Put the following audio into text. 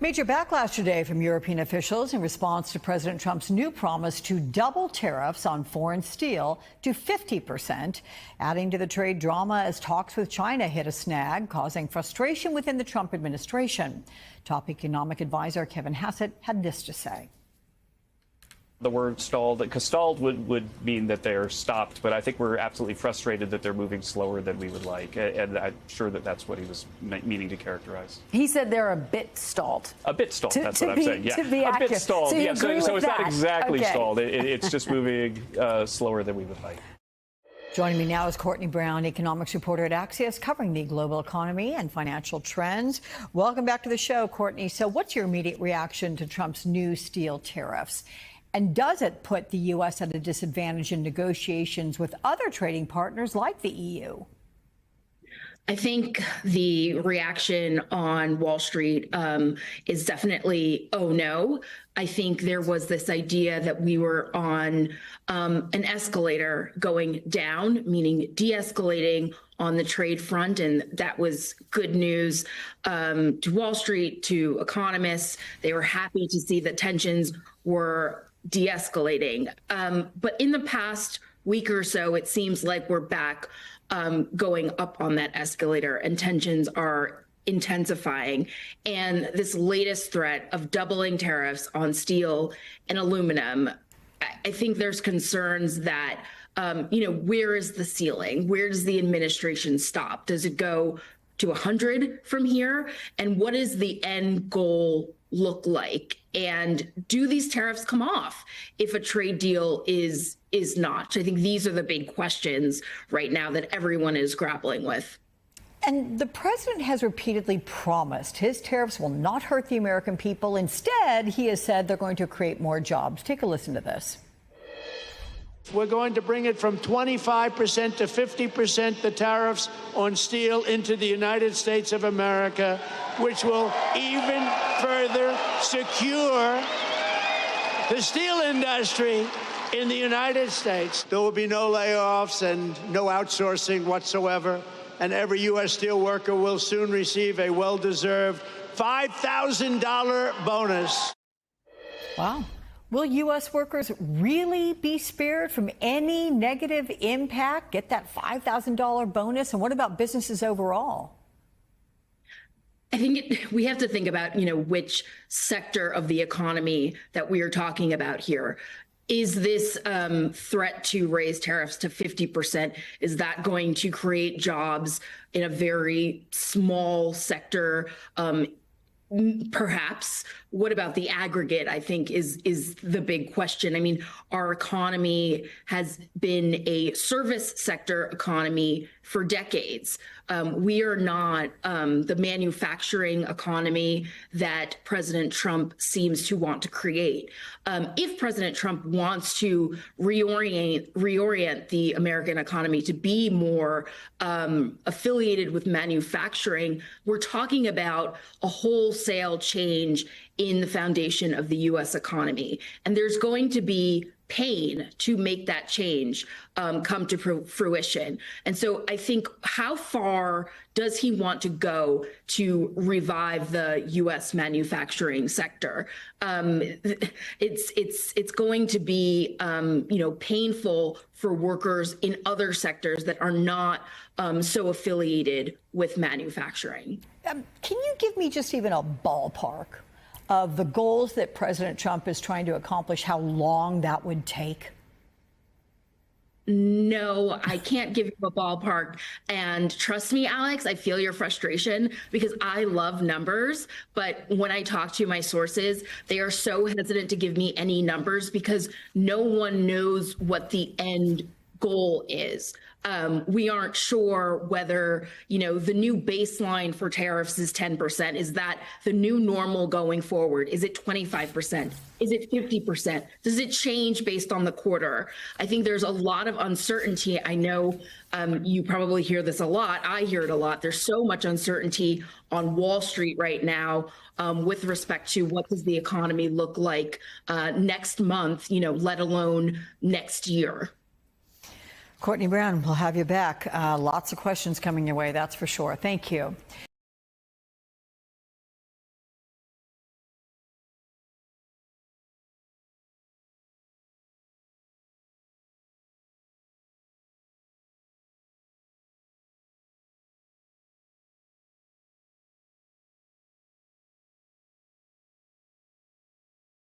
Major backlash today from European officials in response to President Trump's new promise to double tariffs on foreign steel to 50%, adding to the trade drama as talks with China hit a snag, causing frustration within the Trump administration. Top economic advisor Kevin Hassett had this to say. The word stalled, because stalled would mean that they're stopped, but I think we're absolutely frustrated that they're moving slower than we would like, and I'm sure that that's what he was meaning to characterize. He said they're a bit stalled. A bit stalled, that's what I'm saying. Yeah, to be a accurate. bit stalled. So, yeah, so it's that? not exactly okay. stalled. It's just moving slower than we would like. Joining me now is Courtney Brown, economics reporter at Axios, covering the global economy and financial trends. Welcome back to the show, Courtney. So what's your immediate reaction to Trump's new steel tariffs? And does it put the U.S. at a disadvantage in negotiations with other trading partners like the EU? I think the reaction on Wall Street is definitely, oh no. I think there was this idea that we were on an escalator going down, meaning de-escalating on the trade front. And that was good news to Wall Street, to economists. They were happy to see that tensions were de-escalating. But in the past week or so, it seems like we're back going up on that escalator, and tensions are intensifying. And this latest threat of doubling tariffs on steel and aluminum, I think there's concerns that, where is the ceiling? Where does the administration stop? Does it go to 100 from here? And what is the end goal look like? And do these tariffs come off if a trade deal is not? I think these are the big questions right now that everyone is grappling with. And the president has repeatedly promised his tariffs will not hurt the American people. Instead, he has said they're going to create more jobs. Take a listen to this. We're going to bring it from 25% to 50%, the tariffs on steel into the United States of America, which will even further secure the steel industry in the United States. There will be no layoffs and no outsourcing whatsoever, and every U.S. steel worker will soon receive a well-deserved $5,000 bonus. Wow. Will U.S. workers really be spared from any negative impact, get that $5,000 bonus? And what about businesses overall? I think we have to think about, which sector of the economy that we are talking about here. Is this threat to raise tariffs to 50%, is that going to create jobs in a very small sector? Perhaps. What about the aggregate, I think, is the big question. I mean, our economy has been a service sector economy for decades. We are not the manufacturing economy that President Trump seems to want to create. If President Trump wants to reorient the American economy to be more affiliated with manufacturing, we're talking about a wholesale change in the foundation of the U.S. economy. And there's going to be pain to make that change come to fruition. And so I think, how far does he want to go to revive the U.S. manufacturing sector? It's going to be painful for workers in other sectors that are not so affiliated with manufacturing. Can you give me just even a ballpark of the goals that President Trump is trying to accomplish, how long that would take? No, I can't give you a ballpark. And trust me, Alex, I feel your frustration because I love numbers. But when I talk to my sources, they are so hesitant to give me any numbers because no one knows what the end goal is. We aren't sure whether, the new baseline for tariffs is 10%. Is that the new normal going forward? Is it 25%? Is it 50%? Does it change based on the quarter? I think there's a lot of uncertainty. I know you probably hear this a lot. I hear it a lot. There's so much uncertainty on Wall Street right now with respect to what does the economy look like next month, let alone next year. Courtney Brown, we'll have you back. Lots of questions coming your way, that's for sure. Thank you.